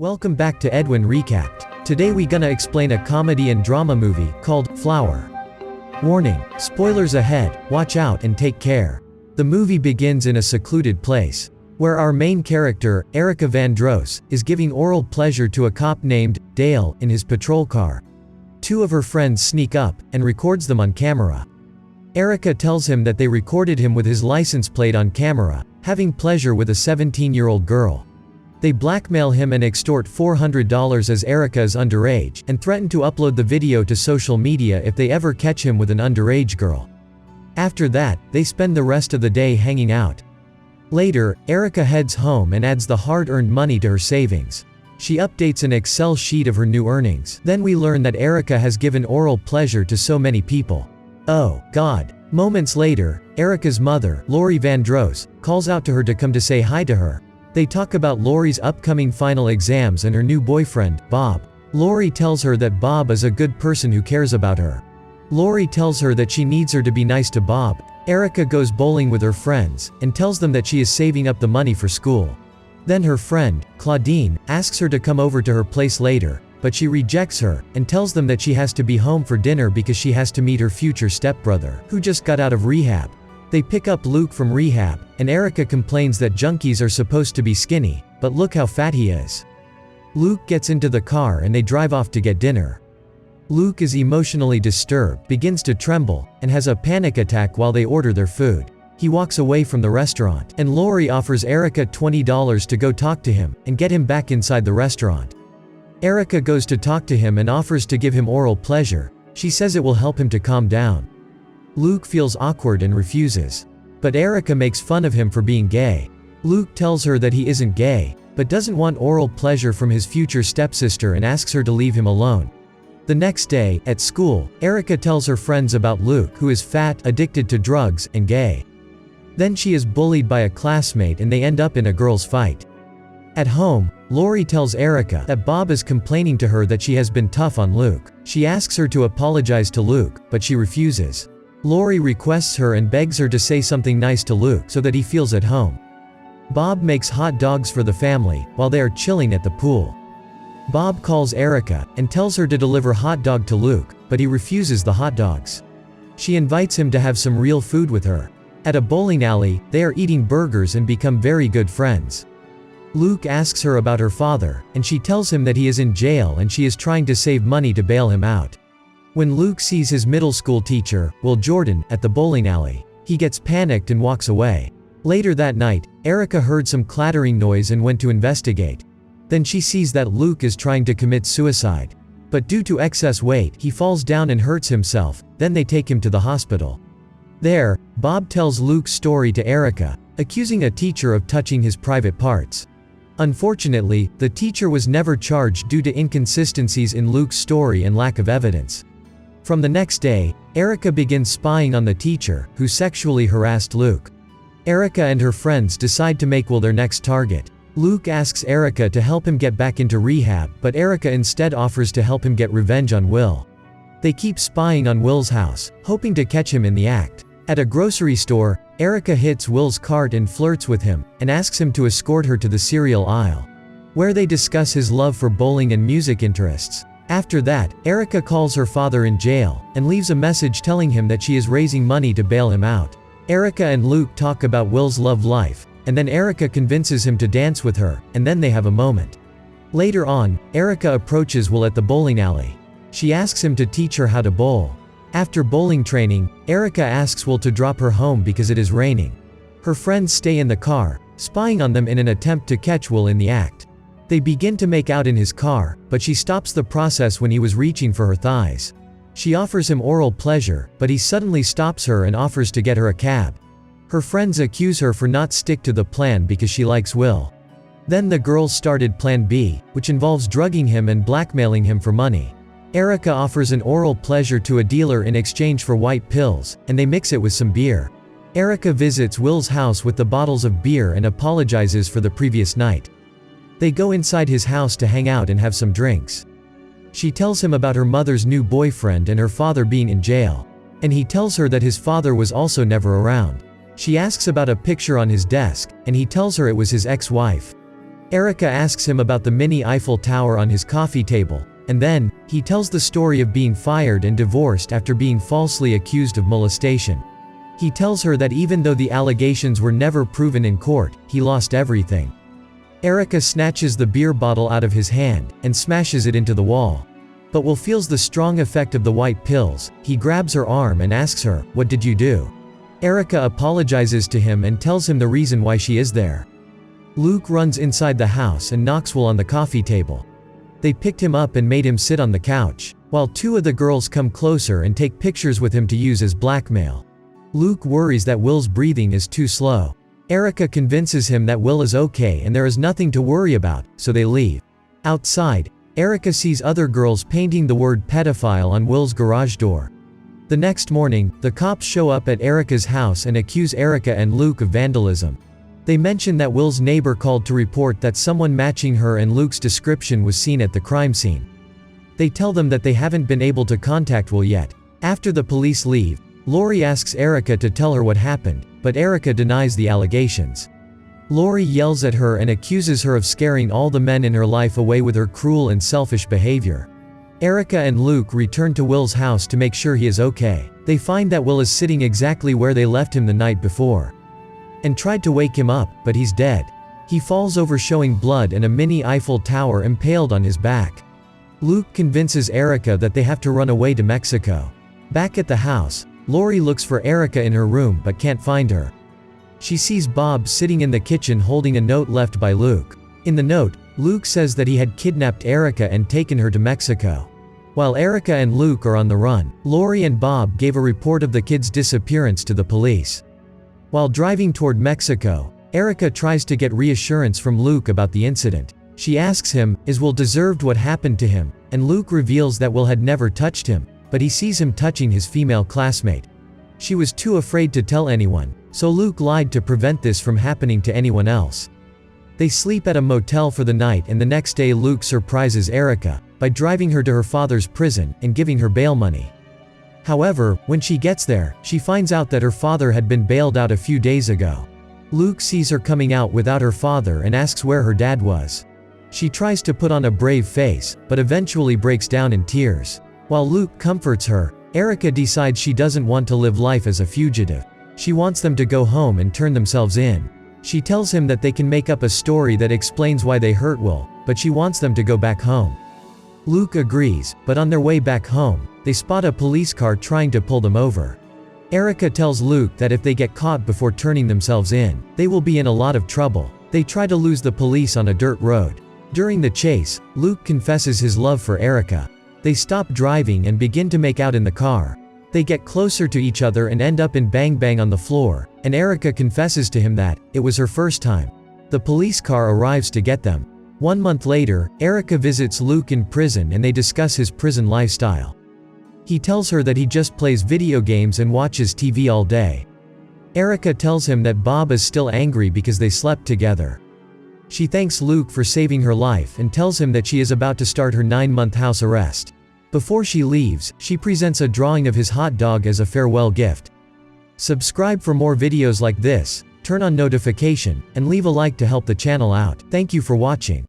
Welcome back to Edwin Recapped. Today we gonna explain a comedy and drama movie called Flower. Warning, spoilers ahead, watch out and take care. The movie begins in a secluded place, where our main character, Erica Vandross, is giving oral pleasure to a cop named Dale in his patrol car. Two of her friends sneak up and records them on camera. Erica tells him that they recorded him with his license plate on camera, having pleasure with a 17-year-old girl. They blackmail him and extort $400 as Erica is underage, and threaten to upload the video to social media if they ever catch him with an underage girl. After that, they spend the rest of the day hanging out. Later, Erica heads home and adds the hard-earned money to her savings. She updates an Excel sheet of her new earnings. Then we learn that Erica has given oral pleasure to so many people. Oh, God. Moments later, Erica's mother, Lori Vandross, calls out to her to come to say hi to her. They talk about Lori's upcoming final exams and her new boyfriend, Bob. Lori tells her that Bob is a good person who cares about her. Lori tells her that she needs her to be nice to Bob. Erica goes bowling with her friends, and tells them that she is saving up the money for school. Then her friend, Claudine, asks her to come over to her place later, but she rejects her, and tells them that she has to be home for dinner because she has to meet her future stepbrother, who just got out of rehab. They pick up Luke from rehab, and Erica complains that junkies are supposed to be skinny, but look how fat he is. Luke gets into the car and they drive off to get dinner. Luke is emotionally disturbed, begins to tremble, and has a panic attack while they order their food. He walks away from the restaurant, and Lori offers Erica $20 to go talk to him, and get him back inside the restaurant. Erica goes to talk to him and offers to give him oral pleasure. She says it will help him to calm down. Luke feels awkward and refuses. But Erica makes fun of him for being gay. Luke tells her that he isn't gay, but doesn't want oral pleasure from his future stepsister and asks her to leave him alone. The next day, at school, Erica tells her friends about Luke, who is fat, addicted to drugs, and gay. Then she is bullied by a classmate and they end up in a girls' fight. At home, Lori tells Erica that Bob is complaining to her that she has been tough on Luke. She asks her to apologize to Luke, but she refuses. Lori requests her and begs her to say something nice to Luke so that he feels at home. Bob makes hot dogs for the family while they are chilling at the pool. Bob calls Erica and tells her to deliver hot dog to Luke, but he refuses the hot dogs. She invites him to have some real food with her. At a bowling alley, they are eating burgers and become very good friends. Luke asks her about her father, and she tells him that he is in jail and she is trying to save money to bail him out. When Luke sees his middle school teacher, Will Jordan, at the bowling alley, he gets panicked and walks away. Later that night, Erica heard some clattering noise and went to investigate. Then she sees that Luke is trying to commit suicide. But due to excess weight, he falls down and hurts himself. Then they take him to the hospital. There, Bob tells Luke's story to Erica, accusing a teacher of touching his private parts. Unfortunately, the teacher was never charged due to inconsistencies in Luke's story and lack of evidence. From the next day, Erica begins spying on the teacher, who sexually harassed Luke. Erica and her friends decide to make Will their next target. Luke asks Erica to help him get back into rehab, but Erica instead offers to help him get revenge on Will. They keep spying on Will's house, hoping to catch him in the act. At a grocery store, Erica hits Will's cart and flirts with him, and asks him to escort her to the cereal aisle, where they discuss his love for bowling and music interests. After that, Erica calls her father in jail, and leaves a message telling him that she is raising money to bail him out. Erica and Luke talk about Will's love life, and then Erica convinces him to dance with her, and then they have a moment. Later on, Erica approaches Will at the bowling alley. She asks him to teach her how to bowl. After bowling training, Erica asks Will to drop her home because it is raining. Her friends stay in the car, spying on them in an attempt to catch Will in the act. They begin to make out in his car, but she stops the process when he was reaching for her thighs. She offers him oral pleasure, but he suddenly stops her and offers to get her a cab. Her friends accuse her for not stick to the plan because she likes Will. Then the girls started Plan B, which involves drugging him and blackmailing him for money. Erica offers an oral pleasure to a dealer in exchange for white pills, and they mix it with some beer. Erica visits Will's house with the bottles of beer and apologizes for the previous night. They go inside his house to hang out and have some drinks. She tells him about her mother's new boyfriend and her father being in jail. And he tells her that his father was also never around. She asks about a picture on his desk, and he tells her it was his ex-wife. Erica asks him about the mini Eiffel Tower on his coffee table, and then, he tells the story of being fired and divorced after being falsely accused of molestation. He tells her that even though the allegations were never proven in court, he lost everything. Erica snatches the beer bottle out of his hand, and smashes it into the wall. But Will feels the strong effect of the white pills. He grabs her arm and asks her, "What did you do?" Erica apologizes to him and tells him the reason why she is there. Luke runs inside the house and knocks Will on the coffee table. They picked him up and made him sit on the couch, while two of the girls come closer and take pictures with him to use as blackmail. Luke worries that Will's breathing is too slow. Erica convinces him that Will is okay and there is nothing to worry about, so they leave. Outside, Erica sees other girls painting the word pedophile on Will's garage door. The next morning, the cops show up at Erica's house and accuse Erica and Luke of vandalism. They mention that Will's neighbor called to report that someone matching her and Luke's description was seen at the crime scene. They tell them that they haven't been able to contact Will yet. After the police leave, Lori asks Erica to tell her what happened, but Erica denies the allegations. Lori yells at her and accuses her of scaring all the men in her life away with her cruel and selfish behavior. Erica and Luke return to Will's house to make sure he is okay. They find that Will is sitting exactly where they left him the night before, and tried to wake him up, but he's dead. He falls over showing blood and a mini Eiffel Tower impaled on his back. Luke convinces Erica that they have to run away to Mexico. Back at the house, Lori looks for Erica in her room but can't find her. She sees Bob sitting in the kitchen holding a note left by Luke. In the note, Luke says that he had kidnapped Erica and taken her to Mexico. While Erica and Luke are on the run, Lori and Bob gave a report of the kids' disappearance to the police. While driving toward Mexico, Erica tries to get reassurance from Luke about the incident. She asks him, is Will deserved what happened to him, and Luke reveals that Will had never touched him, but he sees him touching his female classmate. She was too afraid to tell anyone, so Luke lied to prevent this from happening to anyone else. They sleep at a motel for the night and the next day Luke surprises Erica by driving her to her father's prison and giving her bail money. However, when she gets there, she finds out that her father had been bailed out a few days ago. Luke sees her coming out without her father and asks where her dad was. She tries to put on a brave face, but eventually breaks down in tears. While Luke comforts her, Erica decides she doesn't want to live life as a fugitive. She wants them to go home and turn themselves in. She tells him that they can make up a story that explains why they hurt Will, but she wants them to go back home. Luke agrees, but on their way back home, they spot a police car trying to pull them over. Erica tells Luke that if they get caught before turning themselves in, they will be in a lot of trouble. They try to lose the police on a dirt road. During the chase, Luke confesses his love for Erica. They stop driving and begin to make out in the car. They get closer to each other and end up in bang bang on the floor, and Erica confesses to him that it was her first time. The police car arrives to get them. 1 month later, Erica visits Luke in prison and they discuss his prison lifestyle. He tells her that he just plays video games and watches TV all day. Erica tells him that Bob is still angry because they slept together. She thanks Luke for saving her life and tells him that she is about to start her 9-month house arrest. Before she leaves, she presents a drawing of his hot dog as a farewell gift. Subscribe for more videos like this, turn on notification, and leave a like to help the channel out. Thank you for watching.